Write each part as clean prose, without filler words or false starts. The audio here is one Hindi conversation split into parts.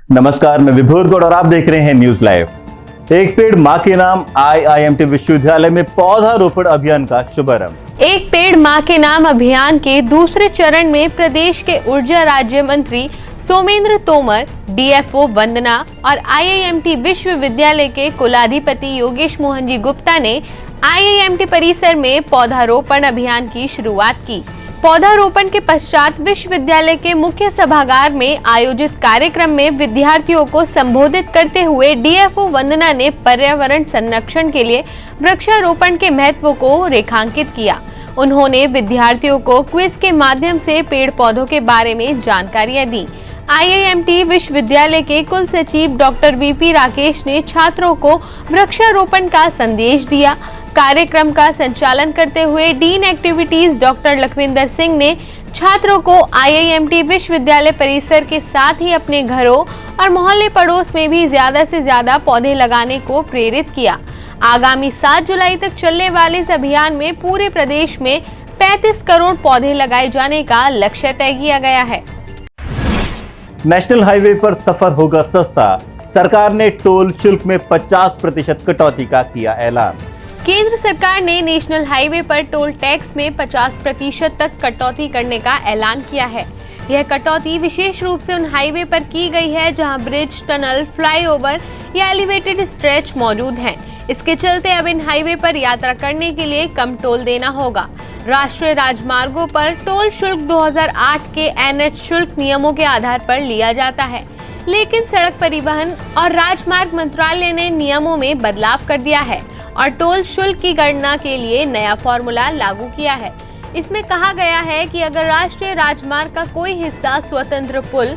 नमस्कार, मैं विभोर गौड़ और आप देख रहे हैं न्यूज लाइव। एक पेड़ मां के नाम IIMT विश्वविद्यालय में पौधारोपण अभियान का शुभारंभ। एक पेड़ मां के नाम अभियान के दूसरे चरण में प्रदेश के ऊर्जा राज्य मंत्री सोमेंद्र तोमर, DFO वंदना और IIMT विश्वविद्यालय के कुलाधिपति योगेश मोहन जी गुप्ता ने IIMT परिसर में पौधारोपण अभियान की शुरुआत की। पौधारोपण के पश्चात विश्वविद्यालय के मुख्य सभागार में आयोजित कार्यक्रम में विद्यार्थियों को संबोधित करते हुए DFO वंदना ने पर्यावरण संरक्षण के लिए वृक्षारोपण के महत्व को रेखांकित किया। उन्होंने विद्यार्थियों को क्विज के माध्यम से पेड़ पौधों के बारे में जानकारियां दी। IIMT विश्वविद्यालय के कुल सचिव डॉक्टर VP राकेश ने छात्रों को वृक्षारोपण का संदेश दिया। कार्यक्रम का संचालन करते हुए dean activities doctor Lakhwinder Singh ने छात्रों को IIMT विश्वविद्यालय परिसर के साथ ही अपने घरों और मोहल्ले पड़ोस में भी ज्यादा से ज्यादा पौधे लगाने को प्रेरित किया। आगामी 7 जुलाई तक चलने वाले इस अभियान में पूरे प्रदेश में 35 करोड़ पौधे लगाए जाने का लक्ष्य तय किया गया है। नेशनल हाईवे पर सफर होगा सस्ता, सरकार ने टोल शुल्क में 50% कटौती का किया ऐलान। केंद्र सरकार ने नेशनल हाईवे पर टोल टैक्स में 50% तक कटौती करने का ऐलान किया है। यह कटौती विशेष रूप से उन हाईवे पर की गई है जहां ब्रिज, टनल, फ्लाईओवर या एलिवेटेड स्ट्रेच मौजूद हैं। इसके चलते अब इन हाईवे पर यात्रा करने के लिए कम टोल देना होगा। राष्ट्रीय राजमार्गों पर टोल शुल्क 2008 के NH शुल्क नियमों के आधार पर लिया जाता है, लेकिन सड़क परिवहन और राजमार्ग मंत्रालय ने नियमों में बदलाव कर दिया है और टोल शुल्क की गणना के लिए नया फॉर्मूला लागू किया है। इसमें कहा गया है कि अगर राष्ट्रीय राजमार्ग का कोई हिस्सा स्वतंत्र पुल,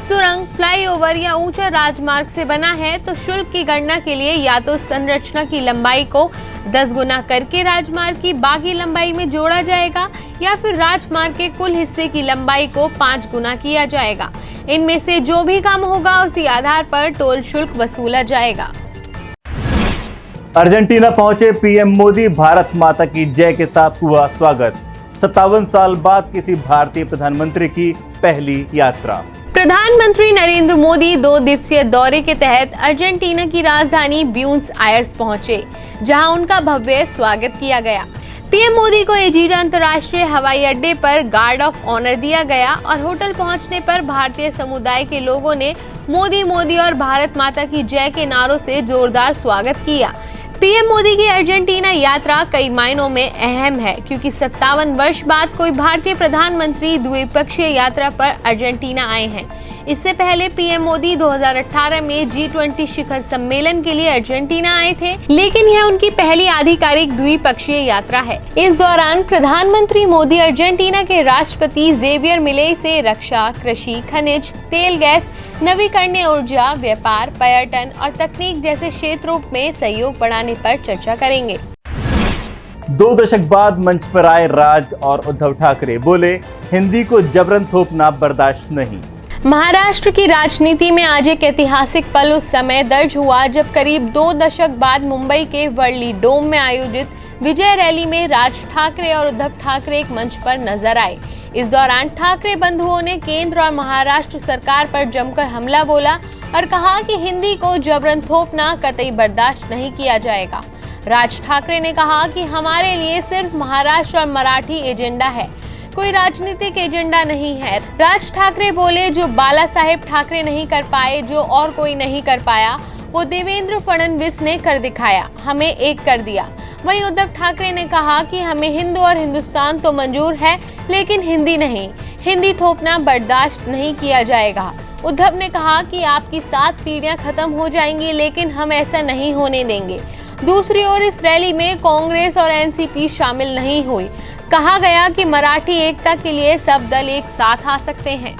सुरंग, फ्लाईओवर या ऊंचा राजमार्ग से बना है तो शुल्क की गणना के लिए या तो संरचना की लंबाई को 10 गुना करके राजमार्ग की बाकी लंबाई में जोड़ा जाएगा या फिर राजमार्ग के कुल हिस्से की लंबाई को 5 गुना किया जाएगा। इनमें से जो भी कम होगा उसी आधार पर टोल शुल्क वसूला जाएगा। अर्जेंटीना पहुंचे PM मोदी, भारत माता की जय के साथ हुआ स्वागत। 57 साल बाद किसी भारतीय प्रधानमंत्री की पहली यात्रा। प्रधानमंत्री नरेंद्र मोदी 2 दिवसीय दौरे के तहत अर्जेंटीना की राजधानी ब्यूनस आयर्स पहुंचे, जहां उनका भव्य स्वागत किया गया। PM मोदी को एजीरा अंतर्राष्ट्रीय हवाई अड्डे पर गार्ड ऑफ ऑनर दिया गया और होटल पहुंचने पर भारतीय समुदाय के लोगों ने मोदी मोदी और भारत माता की जय के नारों से जोरदार स्वागत किया। PM मोदी की अर्जेंटीना यात्रा कई मायनों में अहम है, क्योंकि 57 वर्ष बाद कोई भारतीय प्रधानमंत्री द्विपक्षीय यात्रा पर अर्जेंटीना आए हैं। इससे पहले PM मोदी 2018 में G20 शिखर सम्मेलन के लिए अर्जेंटीना आए थे, लेकिन यह उनकी पहली आधिकारिक द्विपक्षीय यात्रा है। इस दौरान प्रधानमंत्री मोदी अर्जेंटीना के राष्ट्रपति जेवियर मिलेई से रक्षा, कृषि, खनिज, तेल गैस, नवीकरणीय ऊर्जा, व्यापार, पर्यटन और तकनीक जैसे क्षेत्रों में सहयोग बढ़ाने पर चर्चा करेंगे। 2 दशक बाद मंच पर आए राज और उद्धव ठाकरे, बोले हिंदी को जबरन थोपना बर्दाश्त नहीं। महाराष्ट्र की राजनीति में आज एक ऐतिहासिक पल उस समय दर्ज हुआ जब करीब 2 दशक बाद मुंबई के वर्ली डोम में आयोजित विजय रैली में राज ठाकरे और उद्धव ठाकरे एक मंच पर नजर आए। इस दौरान ठाकरे बंधुओं ने केंद्र और महाराष्ट्र सरकार पर जमकर हमला बोला और कहा कि हिंदी को जबरन थोपना कतई बर्दाश्त नहीं किया जाएगा। राज ठाकरे ने कहा कि हमारे लिए सिर्फ महाराष्ट्र और मराठी एजेंडा है, कोई राजनीतिक एजेंडा नहीं है। राज ठाकरे बोले, जो बाला साहेब ठाकरे नहीं कर पाए, जो और कोई नहीं कर पाया, वो देवेंद्र फडणवीस ने कर दिखाया, हमें एक कर दिया। वहीं उद्धव ठाकरे ने कहा कि हमें हिंदू और हिंदुस्तान तो मंजूर है, लेकिन हिंदी नहीं, हिंदी थोपना बर्दाश्त नहीं किया जाएगा। उद्धव ने कहा कि आपकी 7 पीढ़ियां खत्म हो जाएंगी, लेकिन हम ऐसा नहीं होने देंगे। दूसरी ओर इस रैली में कांग्रेस और NCP शामिल नहीं हुई। कहा गया कि मराठी एकता के लिए सब दल एक साथ आ सकते हैं।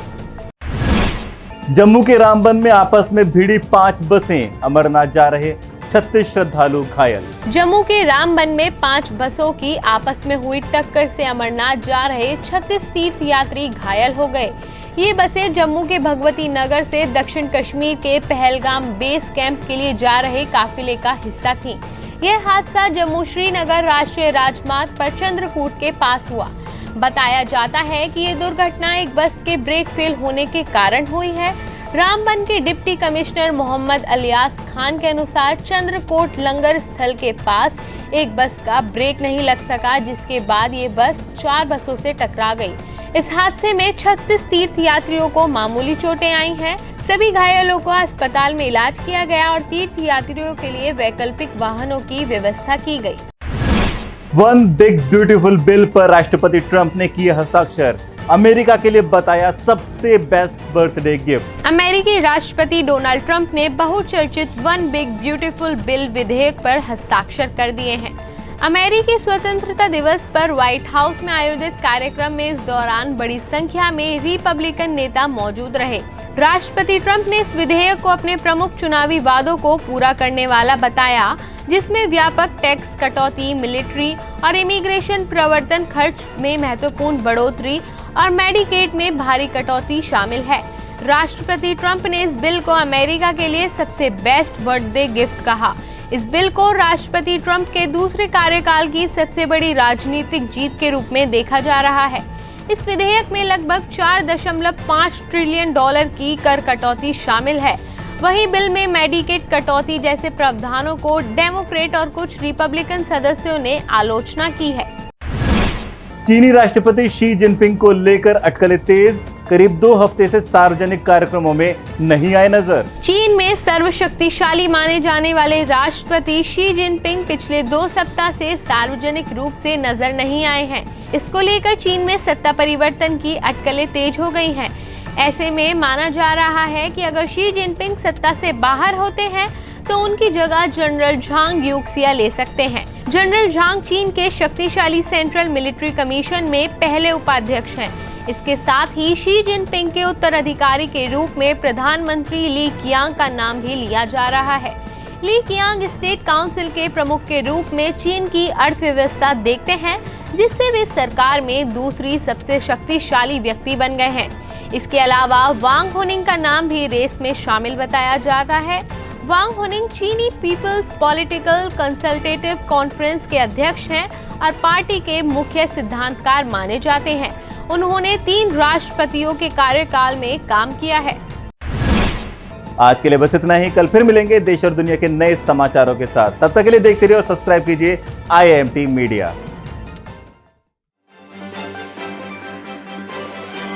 जम्मू के रामबन में आपस में भिड़ी 5 बसें, अमरनाथ जा रहे 36 श्रद्धालु घायल। जम्मू के रामबन में 5 बसों की आपस में हुई टक्कर से अमरनाथ जा रहे 36 तीर्थ यात्री घायल हो गए। ये बसें जम्मू के भगवती नगर से दक्षिण कश्मीर के पहलगाम बेस कैंप के लिए जा रहे काफिले का हिस्सा थी। यह हादसा जम्मू श्रीनगर राष्ट्रीय राजमार्ग पर चंद्रकूट के पास हुआ। बताया जाता है कि ये दुर्घटना एक बस के ब्रेक फेल होने के कारण हुई है। रामबन के डिप्टी कमिश्नर मोहम्मद अलियास खान के अनुसार चंद्रकोट लंगर स्थल के पास एक बस का ब्रेक नहीं लग सका, जिसके बाद ये बस 4 बसों से टकरा गई। इस हादसे में 36 तीर्थ यात्रियों को मामूली चोटें आई हैं। सभी घायलों को अस्पताल में इलाज किया गया और तीर्थ यात्रियों के लिए वैकल्पिक वाहनों की व्यवस्था की गई। वन बिग ब्यूटीफुल बिल पर राष्ट्रपति ट्रंप ने किए हस्ताक्षर, अमेरिका के लिए बताया सबसे बेस्ट बर्थडे गिफ्ट। अमेरिकी राष्ट्रपति डोनाल्ड ट्रंप ने बहुचर्चित वन बिग ब्यूटीफुल बिल विधेयक पर हस्ताक्षर कर दिए हैं। अमेरिकी स्वतंत्रता दिवस पर व्हाइट हाउस में आयोजित कार्यक्रम में इस दौरान बड़ी संख्या में रिपब्लिकन नेता मौजूद रहे। राष्ट्रपति ट्रंप ने इस विधेयक को अपने प्रमुख चुनावी वादों को पूरा करने वाला बताया, जिसमें व्यापक टैक्स कटौती, मिलिट्री और इमिग्रेशन प्रवर्तन खर्च में महत्वपूर्ण बढ़ोतरी और मेडिकेड में भारी कटौती शामिल है। राष्ट्रपति ट्रंप ने इस बिल को अमेरिका के लिए सबसे बेस्ट बर्थडे गिफ्ट कहा। इस बिल को राष्ट्रपति ट्रंप के दूसरे कार्यकाल की सबसे बड़ी राजनीतिक जीत के रूप में देखा जा रहा है। इस विधेयक में लगभग 4.5 ट्रिलियन डॉलर की कर कटौती शामिल है। वहीं बिल में मेडिकेड कटौती जैसे प्रावधानों को डेमोक्रेट और कुछ रिपब्लिकन सदस्यों ने आलोचना की है। चीनी राष्ट्रपति शी जिनपिंग को लेकर अटकलें तेज, करीब 2 हफ्ते से सार्वजनिक कार्यक्रमों में नहीं आए नजर। चीन में सर्वशक्तिशाली माने जाने वाले राष्ट्रपति शी जिनपिंग पिछले 2 सप्ताह से सार्वजनिक रूप से नजर नहीं आए हैं। इसको लेकर चीन में सत्ता परिवर्तन की अटकलें तेज हो गई हैं। ऐसे में माना जा रहा है कि अगर शी जिनपिंग सत्ता से बाहर होते हैं तो उनकी जगह जनरल झांग यूक्सिया ले सकते हैं। जनरल झांग चीन के शक्तिशाली सेंट्रल मिलिट्री कमीशन में पहले उपाध्यक्ष हैं। इसके साथ ही शी जिनपिंग के उत्तराधिकारी के रूप में प्रधानमंत्री ली कियांग का नाम भी लिया जा रहा है। ली कियांग स्टेट काउंसिल के प्रमुख के रूप में चीन की अर्थव्यवस्था देखते हैं, जिससे वे सरकार में दूसरी सबसे शक्तिशाली व्यक्ति बन गए हैं। इसके अलावा वांग हुनिंग का नाम भी रेस में शामिल बताया जाता है। वांग हुनिंग चीनी पीपल्स पॉलिटिकल कंसल्टेटिव कॉन्फ्रेंस के अध्यक्ष हैं और पार्टी के मुख्य सिद्धांतकार माने जाते हैं। उन्होंने 3 राष्ट्रपतियों के कार्यकाल में काम किया है। आज के लिए बस इतना ही। कल फिर मिलेंगे देश और दुनिया के नए समाचारों के साथ। तब तक के लिए देखते रहिए और सब्सक्राइब कीजिए IIMT मीडिया।